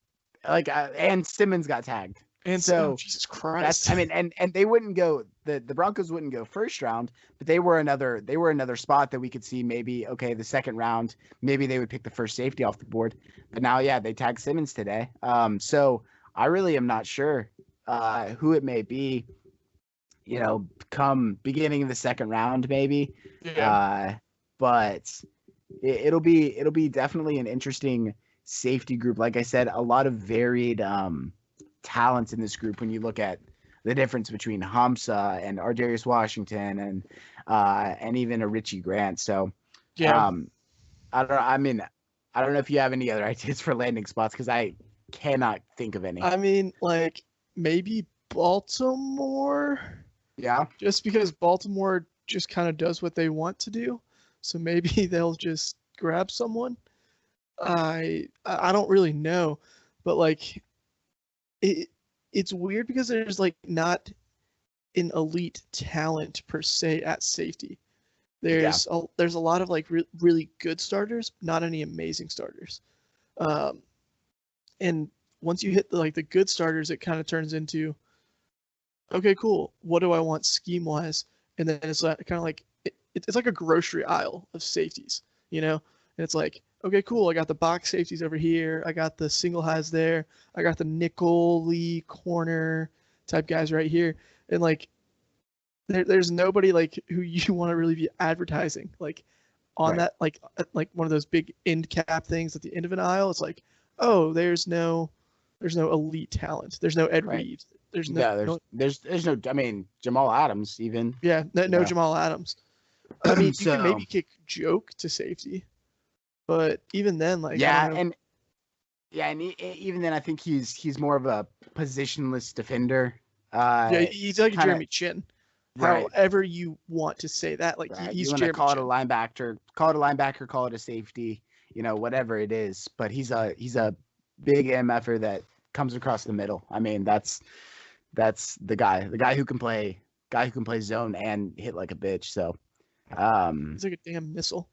[SPEAKER 1] Like, and Simmons got tagged.
[SPEAKER 2] And so, Jesus Christ.
[SPEAKER 1] And they wouldn't go, the Broncos wouldn't go first round, but they were another spot that we could see maybe, okay, the 2nd round, maybe they would pick the first safety off the board. But now, they tagged Simmons today. So I really am not sure who it may be, come beginning of the 2nd round, maybe.
[SPEAKER 2] Yeah.
[SPEAKER 1] But it'll be definitely an interesting safety group. Like I said, a lot of varied talents in this group when you look at the difference between Hamza and Ardarius Washington and even a Richie Grant. So I don't know if you have any other ideas for landing spots, because I cannot think of any.
[SPEAKER 2] I mean, like, maybe Baltimore.
[SPEAKER 1] Yeah.
[SPEAKER 2] Just because Baltimore just kind of does what they want to do. So maybe they'll just grab someone. I don't really know, but like it's weird because there's like not an elite talent per se at safety. There's a lot of like really good starters, not any amazing starters. And once you hit the good starters, it kind of turns into, okay, cool. What do I want scheme wise? And then it's kind of like it's like a grocery aisle of safeties, and it's like, okay, cool, I got the box safeties over here, I got the single highs there, I got the nickel Lee corner type guys right here, and like there's nobody like who you want to really be advertising like on
[SPEAKER 1] Right.
[SPEAKER 2] that like one of those big end cap things at the end of an aisle. It's like, oh, there's no elite talent. There's no Ed
[SPEAKER 1] Right.
[SPEAKER 2] Reed. There's
[SPEAKER 1] No, there's no. I mean, Jamal Adams even.
[SPEAKER 2] yeah, no Jamal Adams. I mean, you can
[SPEAKER 1] So
[SPEAKER 2] maybe kick joke to safety, but even then, like, I
[SPEAKER 1] yeah,
[SPEAKER 2] don't know.
[SPEAKER 1] and even then, I think he's more of a positionless defender.
[SPEAKER 2] Yeah, he's like a
[SPEAKER 1] kinda-
[SPEAKER 2] Jeremy Chin.
[SPEAKER 1] Right.
[SPEAKER 2] However you want to say that, like
[SPEAKER 1] Right.
[SPEAKER 2] he's
[SPEAKER 1] You want to
[SPEAKER 2] Jeremy
[SPEAKER 1] call it a
[SPEAKER 2] Chin.
[SPEAKER 1] linebacker, call it a safety, whatever it is. But he's a big MFer that comes across the middle. I mean, that's the guy who can play zone and hit like a bitch. So,
[SPEAKER 2] He's like a damn missile.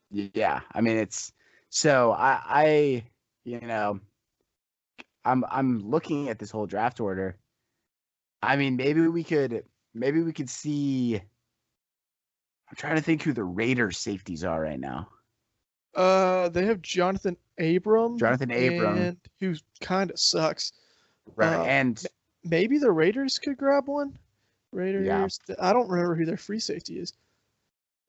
[SPEAKER 1] yeah. I mean, it's so I'm looking at this whole draft order. I mean, maybe we could see. I'm trying to think who the Raiders safeties are right now.
[SPEAKER 2] They have Jonathan Abram. And who kind of sucks.
[SPEAKER 1] Right, and
[SPEAKER 2] maybe the Raiders could grab one. Raiders. Yeah. I don't remember who their free safety is.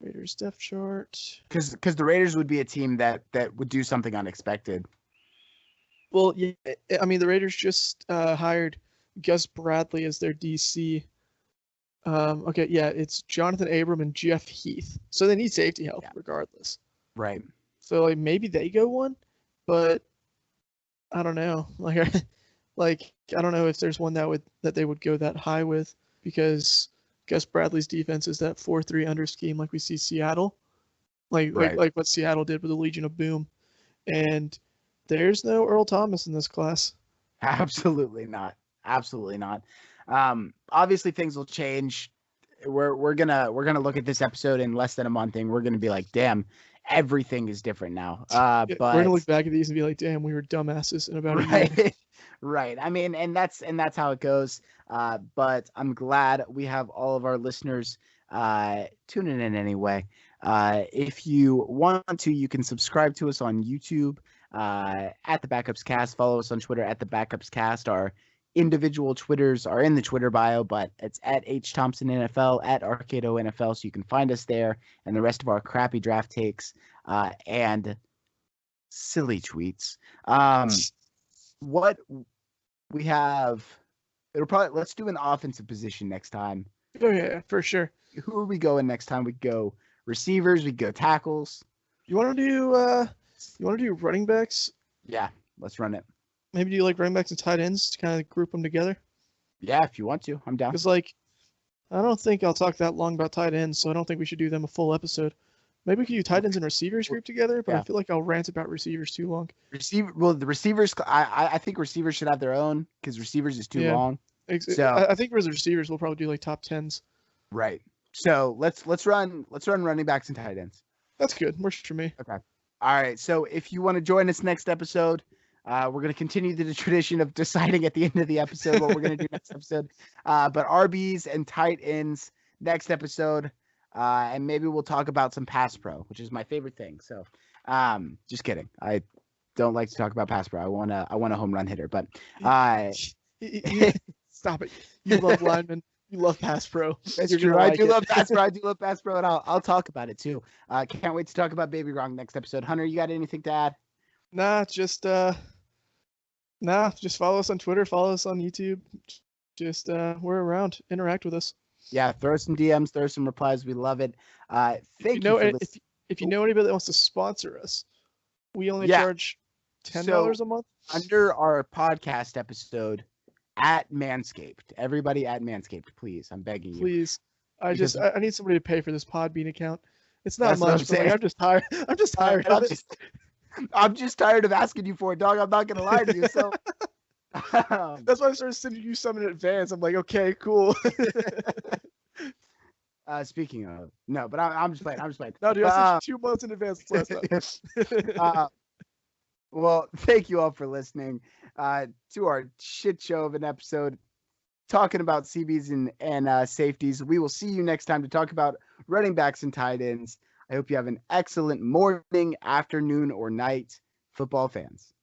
[SPEAKER 2] Raiders depth chart.
[SPEAKER 1] Because the Raiders would be a team that would do something unexpected.
[SPEAKER 2] Well, yeah, I mean the Raiders just hired Gus Bradley as their DC. Okay, yeah, it's Jonathan Abram and Jeff Heath. So they need safety help regardless.
[SPEAKER 1] Right.
[SPEAKER 2] So like maybe they go one, but I don't know. Like I don't know if there's one that they would go that high with, because Gus Bradley's defense is that 4-3 under scheme like we see Seattle. Like what Seattle did with the Legion of Boom. And there's no Earl Thomas in this class.
[SPEAKER 1] Absolutely not. Absolutely not. Obviously things will change. We're gonna look at this episode in less than a month and we're gonna be like, damn, everything is different now. But
[SPEAKER 2] we're gonna look back at these and be like, damn, we were dumbasses in about a year.
[SPEAKER 1] Right. I mean, and that's how it goes. But I'm glad we have all of our listeners tuning in anyway. If you want to, you can subscribe to us on YouTube at the Backups Cast. Follow us on Twitter at the Backups Cast. Our individual Twitters are in the Twitter bio, but it's at H Thompson NFL, at Arcado NFL, so you can find us there, and the rest of our crappy draft takes and silly tweets. What we have, let's do an offensive position next time.
[SPEAKER 2] Oh yeah, for sure.
[SPEAKER 1] Who are we going next time? We go receivers, we go tackles.
[SPEAKER 2] You want to do running backs?
[SPEAKER 1] Yeah, let's run it.
[SPEAKER 2] Maybe do like running backs and tight ends to kind of group them together?
[SPEAKER 1] Yeah, if you want to, I'm down.
[SPEAKER 2] Because like, I don't think I'll talk that long about tight ends, so I don't think we should do them a full episode. Maybe we could do tight ends and receivers group together, but I feel like I'll rant about receivers too long.
[SPEAKER 1] The receivers, I think receivers should have their own, because receivers is too long.
[SPEAKER 2] So I think for the receivers, we'll probably do like top 10s.
[SPEAKER 1] Right. So let's run running backs and tight ends.
[SPEAKER 2] That's good. Works for me.
[SPEAKER 1] Okay. All right. So if you want to join us next episode, we're going to continue the tradition of deciding at the end of the episode what we're going to do next episode. But RBs and tight ends next episode. And maybe we'll talk about some pass pro, which is my favorite thing. So just kidding. I don't like to talk about pass pro. I want a home run hitter, but
[SPEAKER 2] stop it. You love linemen. You love pass pro.
[SPEAKER 1] That's true. I do love pass pro. I do love pass pro, and I'll talk about it too. Can't wait to talk about Baby Gronk next episode. Hunter, you got anything to add?
[SPEAKER 2] Just follow us on Twitter, follow us on YouTube. Just we're around. Interact with us.
[SPEAKER 1] Yeah, throw some DMs, throw some replies. We love it. Thank you.
[SPEAKER 2] If you know anybody that wants to sponsor us, we only charge $10 a month.
[SPEAKER 1] Under our podcast episode at Manscaped, everybody at Manscaped, please, I'm begging you.
[SPEAKER 2] Please, I need somebody to pay for this Podbean account. It's not much, but I'm just tired. I'm just tired of it.
[SPEAKER 1] I'm just tired of asking you for it, dog. I'm not gonna lie to you. So
[SPEAKER 2] that's why I started sending you some in advance. I'm like, okay, cool.
[SPEAKER 1] Speaking of, no, but I'm just playing.
[SPEAKER 2] No, dude, I sent you 2 months in advance last time.
[SPEAKER 1] Well, thank you all for listening to our shit show of an episode talking about CBs and safeties. We will see you next time to talk about running backs and tight ends. I hope you have an excellent morning, afternoon, or night, football fans.